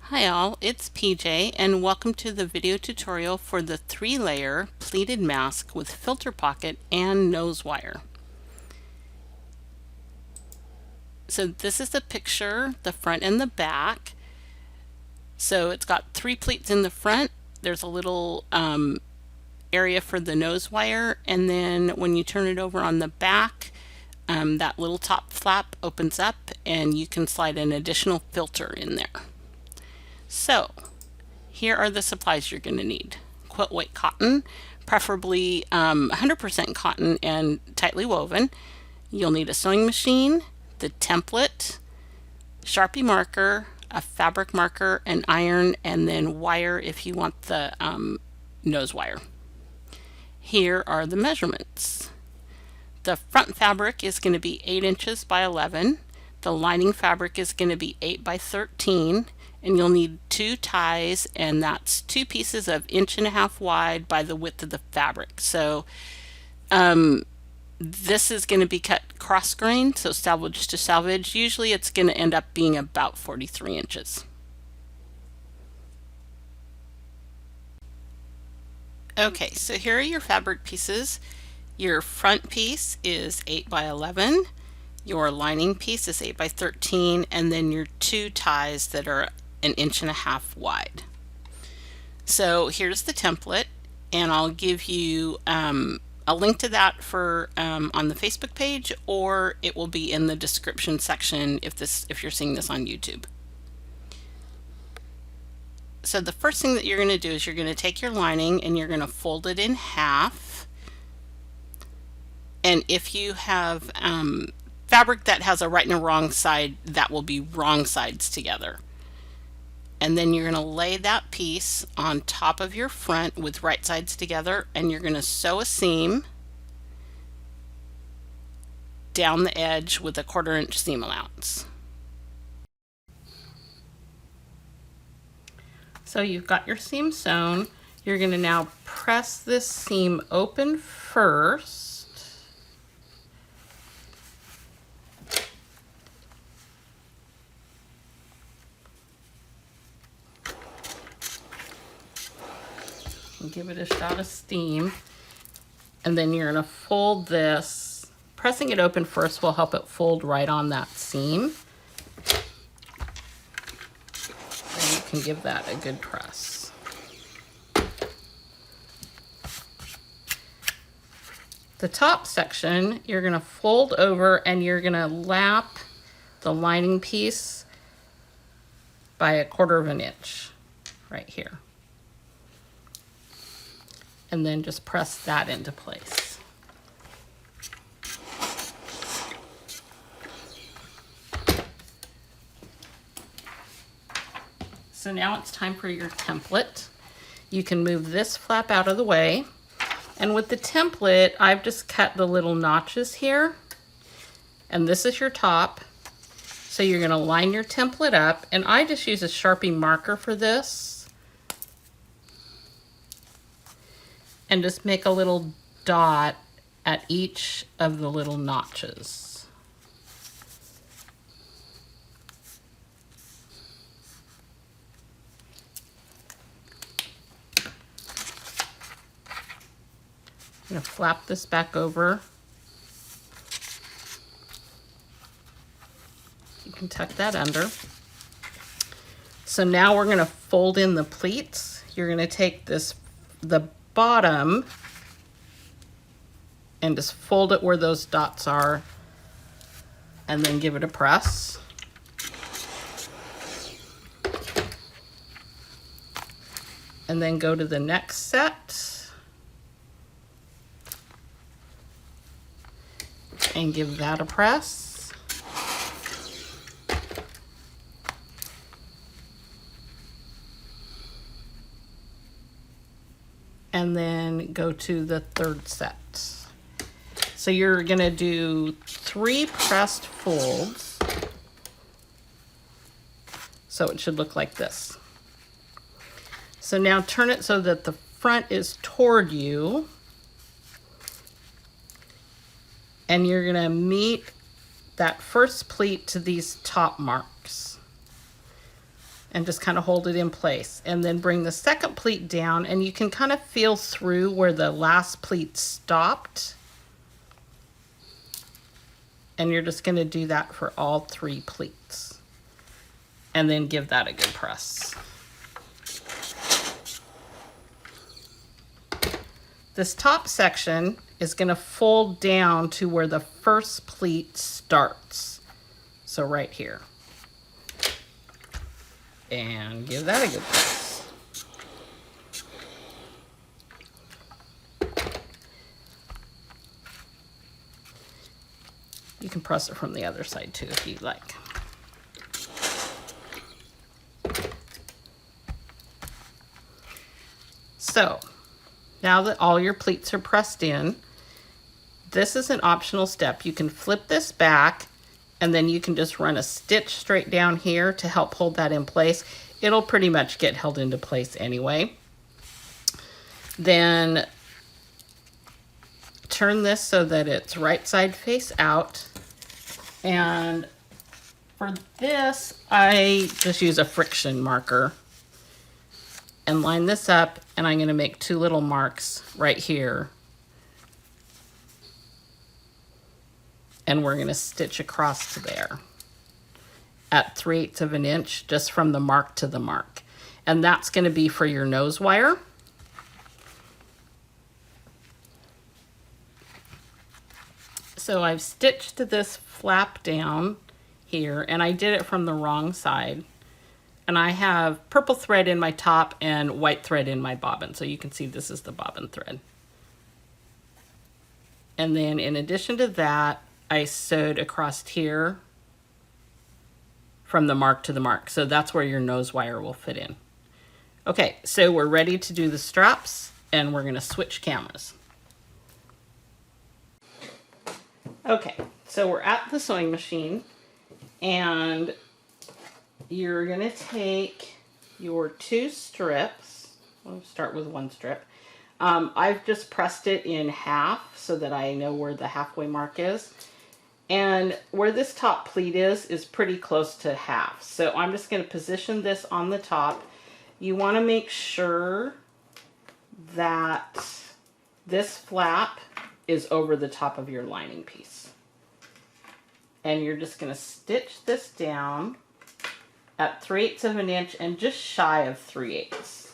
Hi all, it's PJ and welcome to the video tutorial for the 3-layer pleated mask with filter pocket and nose wire. So this is the picture, the front and the back. So it's got 3 pleats in the front. There's a little area for the nose wire, and then when you turn it over on the back, that little top flap opens up and you can slide an additional filter in there. So here are the supplies you're going to need. Quilt weight cotton, preferably 100% cotton and tightly woven. You'll need a sewing machine, the template, Sharpie marker, a fabric marker, an iron, and then wire if you want the nose wire. Here are the measurements. The front fabric is going to be 8 inches by 11. The lining fabric is going to be 8 by 13. And you'll need 2 ties, and that's 2 pieces of 1.5 wide by the width of the fabric. So this is going to be cut cross grain, so salvage to salvage. Usually it's going to end up being about 43 inches. Okay, so here are your fabric pieces. Your front piece is 8 by 11. Your lining piece is 8 by 13, and then your 2 ties that are 1.5 inches wide. So here's the template, and I'll give you a link to that for on the Facebook page, or it will be in the description section if you're seeing this on YouTube. So the first thing that you're going to do is you're going to take your lining and you're going to fold it in half. And if you have fabric that has a right and a wrong side, that will be wrong sides together. And then you're going to lay that piece on top of your front with right sides together, and you're going to sew a seam down the edge with a 1/4 inch seam allowance. So you've got your seam sewn. You're going to now press this seam open first. And give it a shot of steam. And then you're going to fold this. Pressing it open first will help it fold right on that seam. And you can give that a good press. The top section, you're going to fold over and you're going to lap the lining piece by a 1/4 inch right here. And then just press that into place. So now it's time for your template. You can move this flap out of the way. And with the template, I've just cut the little notches here. And this is your top. So you're going to line your template up. And I just use a Sharpie marker for this. And just make a little dot at each of the little notches. I'm going to flap this back over. You can tuck that under. So now we're going to fold in the pleats. You're going to take the bottom and just fold it where those dots are, and then give it a press. And then go to the next set and give that a press. And then go to the third set. So you're going to do 3 pressed folds. So it should look like this. So now turn it so that the front is toward you. And you're going to meet that first pleat to these top marks. and just kind of hold it in place. And then bring the second pleat down, and you can kind of feel through where the last pleat stopped. And you're just going to do that for all 3 pleats. And then give that a good press. This top section is going to fold down to where the first pleat starts. So right here. And give that a good press. You can press it from the other side too if you like. So now that all your pleats are pressed in, this is an optional step. You can flip this back, and then you can just run a stitch straight down here to help hold that in place. It'll pretty much get held into place anyway. Then turn this so that it's right side face out. And for this, I just use a friction marker and line this up, and I'm going to make 2 little marks right here. And we're going to stitch across to there at 3/8 of an inch, just from the mark to the mark. And that's going to be for your nose wire. So I've stitched this flap down here, and I did it from the wrong side. And I have purple thread in my top and white thread in my bobbin. So you can see this is the bobbin thread. And then in addition to that, I sewed across here from the mark to the mark. So that's where your nose wire will fit in. Okay, so we're ready to do the straps, and we're going to switch cameras. Okay, so we're at the sewing machine, and you're going to take your 2 strips. We'll start with 1 strip. I've just pressed it in half so that I know where the halfway mark is. And where this top pleat is pretty close to half. So I'm just going to position this on the top. You want to make sure that this flap is over the top of your lining piece. And you're just going to stitch this down at 3/8 of an inch and just shy of 3/8.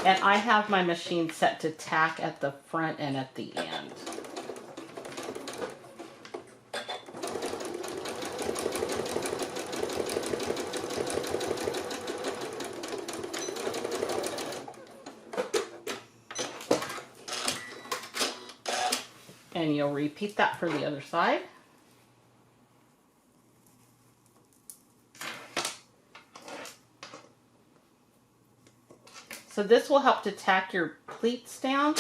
And I have my machine set to tack at the front and at the end. And you'll repeat that for the other side. So this will help to tack your pleats down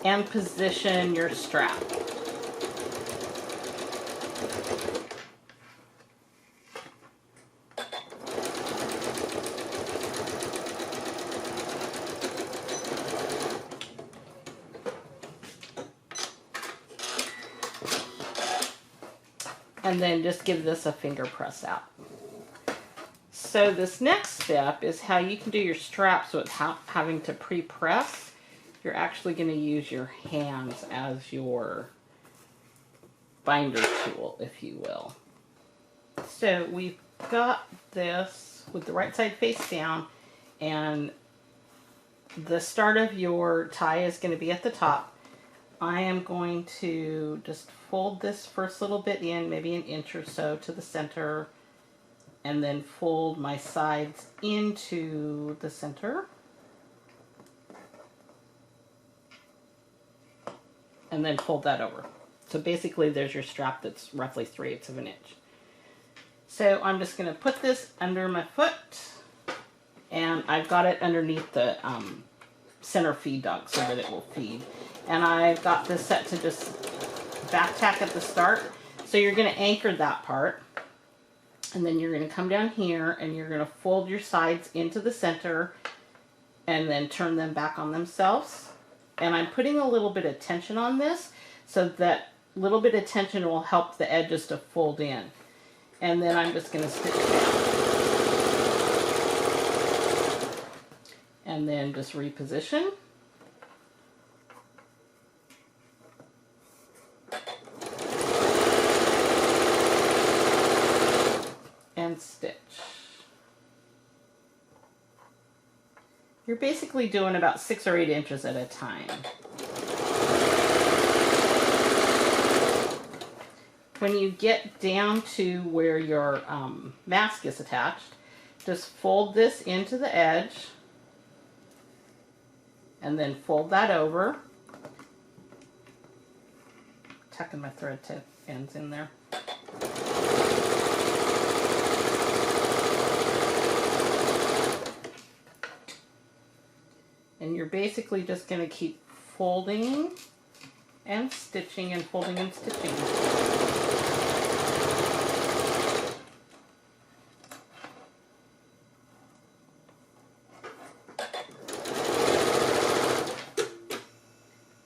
and position your strap. And then just give this a finger press out. So this next step is how you can do your strap so it's having to pre-press. You're actually going to use your hands as your binder tool, if you will. So we've got this with the right side face down, and the start of your tie is going to be at the top. I am going to just fold this first little bit in, maybe 1 inch or so to the center, and then fold my sides into the center. And then fold that over. So basically there's your strap that's roughly 3/8 of an inch. So I'm just going to put this under my foot, and I've got it underneath the center feed dog so that it will feed. And I've got this set to just back tack at the start. So you're going to anchor that part, and then you're going to come down here and you're going to fold your sides into the center and then turn them back on themselves. And I'm putting a little bit of tension on this so that little bit of tension will help the edges to fold in. And then I'm just going to stitch down. And then just reposition. And stitch. You're basically doing about 6 or 8 inches at a time. When you get down to where your mask is attached, just fold this into the edge and then fold that over. Tucking my thread ends in there. And you're basically just going to keep folding and stitching and folding and stitching.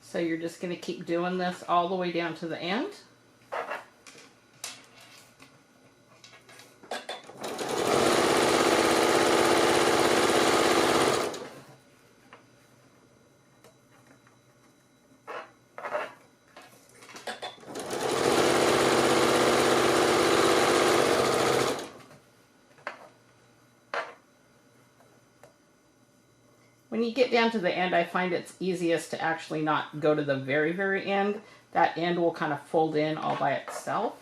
So you're just going to keep doing this all the way down to the end. When you get down to the end, I find it's easiest to actually not go to the very, very end. That end will kind of fold in all by itself.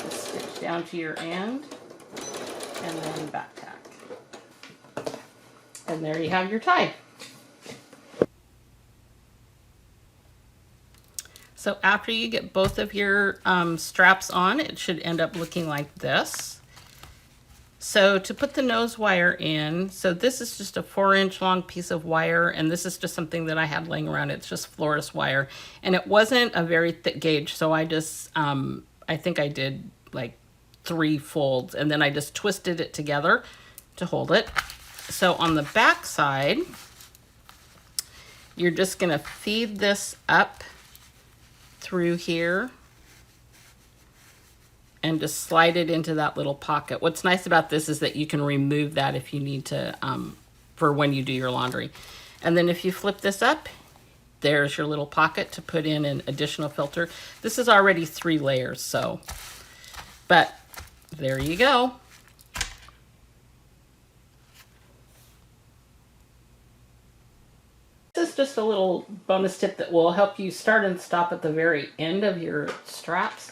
Just stitch down to your end and then back tack. And there you have your tie. So after you get both of your straps on, it should end up looking like this. So to put the nose wire in, so this is just a 4-inch long piece of wire, and this is just something that I had laying around. It's just Florist wire, and it wasn't a very thick gauge, so I just, I think I did like 3 folds, and then I just twisted it together to hold it. So on the back side, you're just gonna feed this up through here and just slide it into that little pocket. What's nice about this is that you can remove that if you need to for when you do your laundry. And then if you flip this up, there's your little pocket to put in an additional filter. This is already 3 layers, so, but there you go. This is just a little bonus tip that will help you start and stop at the very end of your straps.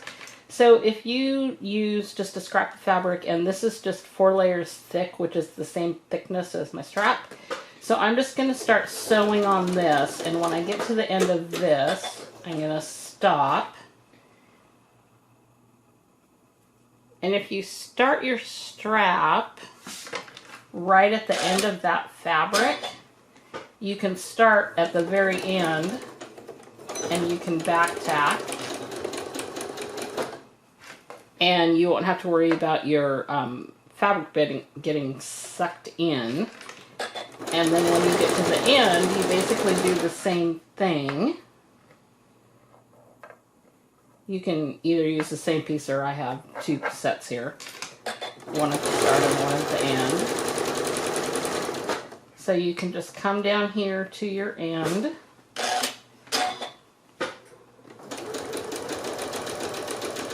So if you use just a scrap of fabric, and this is just 4 layers thick, which is the same thickness as my strap. So I'm just going to start sewing on this, and when I get to the end of this, I'm going to stop. And if you start your strap right at the end of that fabric, you can start at the very end and you can back tack, and you won't have to worry about your fabric getting sucked in. And then when you get to the end, you basically do the same thing. You can either use the same piece, or I have 2 sets here, one at the start and one at the end. So you can just come down here to your end.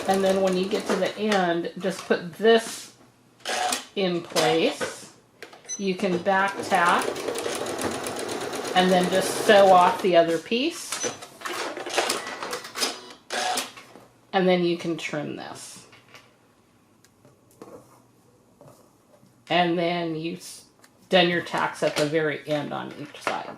And then when you get to the end, just put this in place. You can back tack and then just sew off the other piece. And then you can trim this. And then you've done your tacks at the very end on each side.